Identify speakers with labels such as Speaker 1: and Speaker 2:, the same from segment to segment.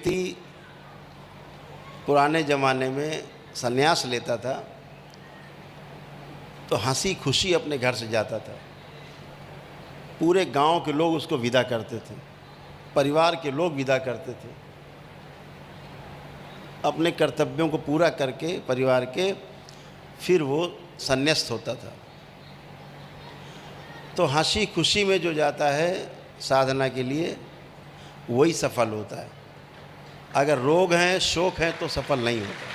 Speaker 1: व्यक्ति पुराने ज़माने में संन्यास लेता था तो हंसी खुशी अपने घर से जाता था। पूरे गांव के लोग उसको विदा करते थे, परिवार के लोग विदा करते थे। अपने कर्तव्यों को पूरा करके परिवार के फिर वो संन्यास्त होता था। तो हंसी खुशी में जो जाता है साधना के लिए वही सफल होता है। अगर रोग हैं, शोक हैं तो सफल नहीं होता।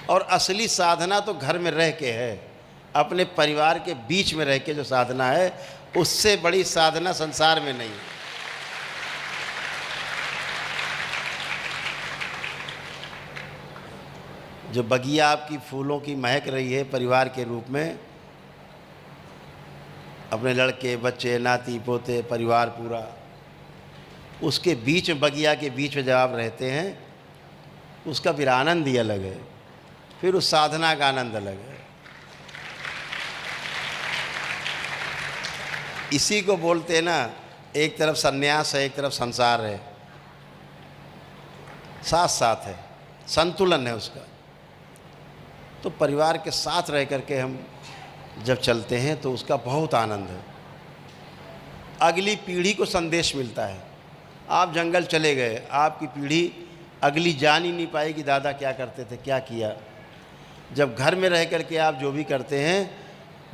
Speaker 1: और असली साधना तो घर में रह के है, अपने परिवार के बीच में रह के जो साधना है, उससे बड़ी साधना संसार में नहीं है। जो बगिया आपकी फूलों की महक रही है परिवार के रूप में, अपने लड़के बच्चे नाती पोते परिवार पूरा, उसके बीच में, बगिया के बीच में जब आप रहते हैं उसका फिर आनंद ही अलग है, फिर उस साधना का आनंद अलग है। इसी को बोलते हैं ना, एक तरफ सन्यास है एक तरफ संसार है, साथ साथ है, संतुलन है उसका। तो परिवार के साथ रह करके हम जब चलते हैं तो उसका बहुत आनंद है। अगली पीढ़ी को संदेश मिलता है। आप जंगल चले गए, आपकी पीढ़ी अगली जान ही नहीं पाएगी दादा क्या करते थे, क्या किया। जब घर में रह करके आप जो भी करते हैं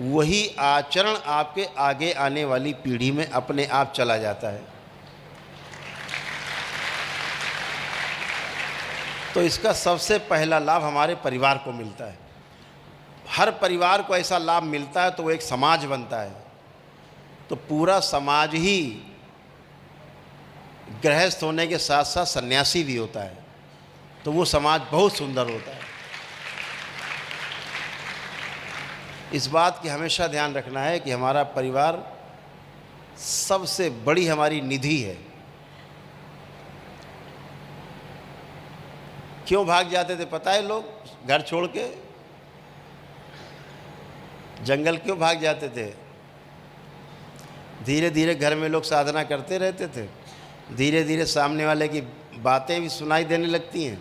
Speaker 1: वही आचरण आपके आगे आने वाली पीढ़ी में अपने आप चला जाता है। तो इसका सबसे पहला लाभ हमारे परिवार को मिलता है। हर परिवार को ऐसा लाभ मिलता है तो वो एक समाज बनता है। तो पूरा समाज ही गृहस्थ होने के साथ साथ सन्यासी भी होता है, तो वो समाज बहुत सुंदर होता है। इस बात की हमेशा ध्यान रखना है कि हमारा परिवार सबसे बड़ी हमारी निधि है। क्यों भाग जाते थे पता है लोग, घर छोड़ के जंगल क्यों भाग जाते थे? धीरे धीरे घर में लोग साधना करते रहते थे, धीरे धीरे सामने वाले की बातें भी सुनाई देने लगती हैं,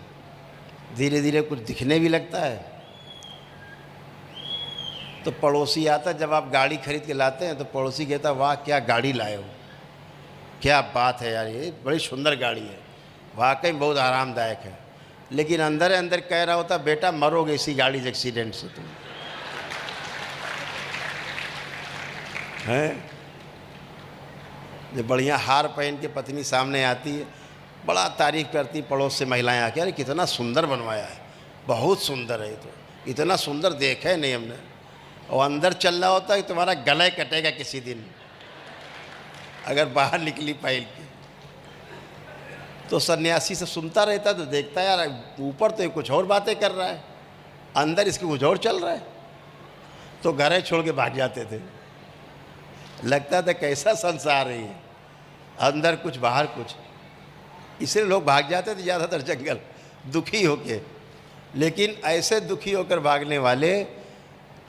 Speaker 1: धीरे धीरे कुछ दिखने भी लगता है। तो पड़ोसी आता, जब आप गाड़ी खरीद के लाते हैं तो पड़ोसी कहता वाह क्या गाड़ी लाए हो, क्या बात है यार, ये बड़ी सुंदर गाड़ी है, वाकई बहुत आरामदायक है। लेकिन अंदर अंदर कह रहा होता बेटा मरोगे इसी गाड़ी से, एक्सीडेंट से तुम हैं। जब बढ़िया हार पहन के पत्नी सामने आती है, बड़ा तारीफ़ करती पड़ोस से महिलाएं आके, अरे कितना सुंदर बनवाया है, बहुत सुंदर है, तो इतना सुंदर देखा है नहीं हमने। और अंदर चल रहा होता है कि तुम्हारा गला कटेगा किसी दिन अगर बाहर निकली पहल के। तो सन्यासी से सुनता रहता तो देखता यार ऊपर तो कुछ और बातें कर रहा है, अंदर इसके कुछ और चल रहा है। तो घर छोड़ के भाग जाते थे, लगता था कैसा संसार है ये, अंदर कुछ बाहर कुछ। इसलिए लोग भाग जाते थे ज़्यादातर जंगल दुखी होके। लेकिन ऐसे दुखी होकर भागने वाले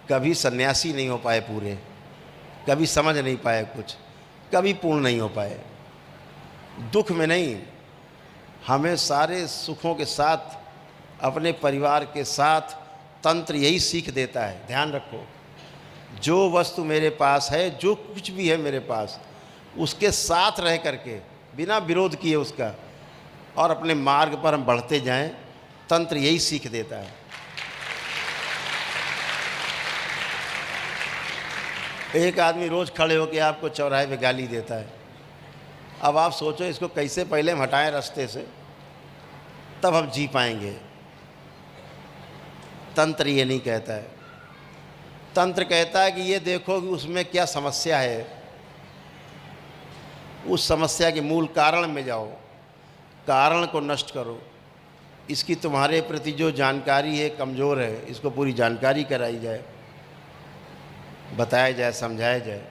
Speaker 1: कभी सन्यासी नहीं हो पाए पूरे, कभी समझ नहीं पाए कुछ, कभी पूर्ण नहीं हो पाए। दुख में नहीं, हमें सारे सुखों के साथ अपने परिवार के साथ तंत्र यही सीख देता है। ध्यान रखो, जो वस्तु मेरे पास है, जो कुछ भी है मेरे पास, उसके साथ रह करके बिना विरोध किए उसका, और अपने मार्ग पर हम बढ़ते जाएं, तंत्र यही सीख देता है। एक आदमी रोज़ खड़े होकर आपको चौराहे पे गाली देता है। अब आप सोचो इसको कैसे पहले हम हटाएं रास्ते से, तब हम जी पाएंगे। तंत्र ये नहीं कहता है, तंत्र कहता है कि ये देखो कि उसमें क्या समस्या है, उस समस्या के मूल कारण में जाओ, कारण को नष्ट करो। इसकी तुम्हारे प्रति जो जानकारी है कमज़ोर है, इसको पूरी जानकारी कराई जाए, बताया जाए, समझाया जाए।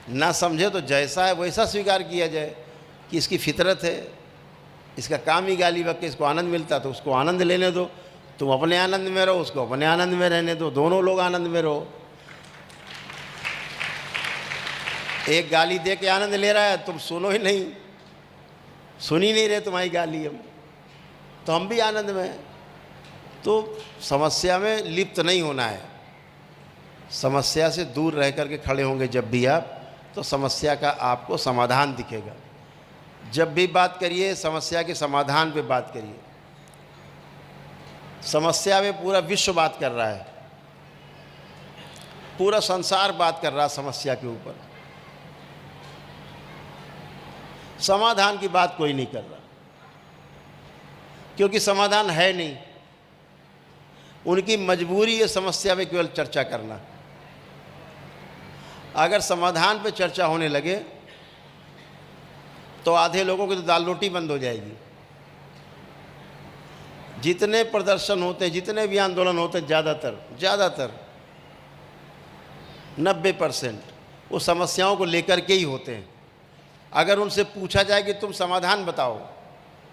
Speaker 1: ना समझे तो जैसा है वैसा स्वीकार किया जाए कि इसकी फितरत है, इसका काम ही गाली बके, इसको आनंद मिलता तो उसको आनंद लेने दो, तुम अपने आनंद में रहो, उसको अपने आनंद में रहने दो, दोनों लोग आनंद में रहो। एक गाली दे के आनंद ले रहा है, तुम सुनो ही नहीं, सुन ही नहीं रहे तुम्हारी गाली हम, तो हम भी आनंद में हैं। तो समस्या में लिप्त नहीं होना है, समस्या से दूर रह करके खड़े होंगे जब भी आप, तो समस्या का आपको समाधान दिखेगा। जब भी बात करिए समस्या के समाधान पे बात करिए। समस्या में पूरा विश्व बात कर रहा है, पूरा संसार बात कर रहा है समस्या के ऊपर, समाधान की बात कोई नहीं कर रहा, क्योंकि समाधान है नहीं। उनकी मजबूरी है समस्या पे केवल चर्चा करना। अगर समाधान पे चर्चा होने लगे तो आधे लोगों की तो दाल रोटी बंद हो जाएगी। जितने प्रदर्शन होते हैं, जितने भी आंदोलन होते हैं, ज़्यादातर 90% वो समस्याओं को लेकर के ही होते हैं। अगर उनसे पूछा जाए कि तुम समाधान बताओ,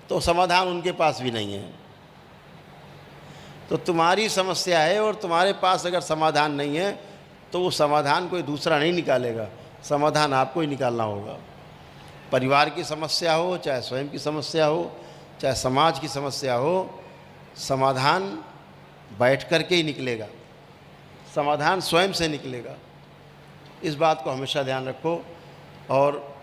Speaker 1: तो समाधान उनके पास भी नहीं है। तो तुम्हारी समस्या है और तुम्हारे पास अगर समाधान नहीं है तो वो समाधान कोई दूसरा नहीं निकालेगा, समाधान आपको ही निकालना होगा। परिवार की समस्या हो, चाहे स्वयं की समस्या हो, चाहे समाज की समस्या हो, समाधान बैठ कर के ही निकलेगा, समाधान स्वयं से निकलेगा। इस बात को हमेशा ध्यान रखो। और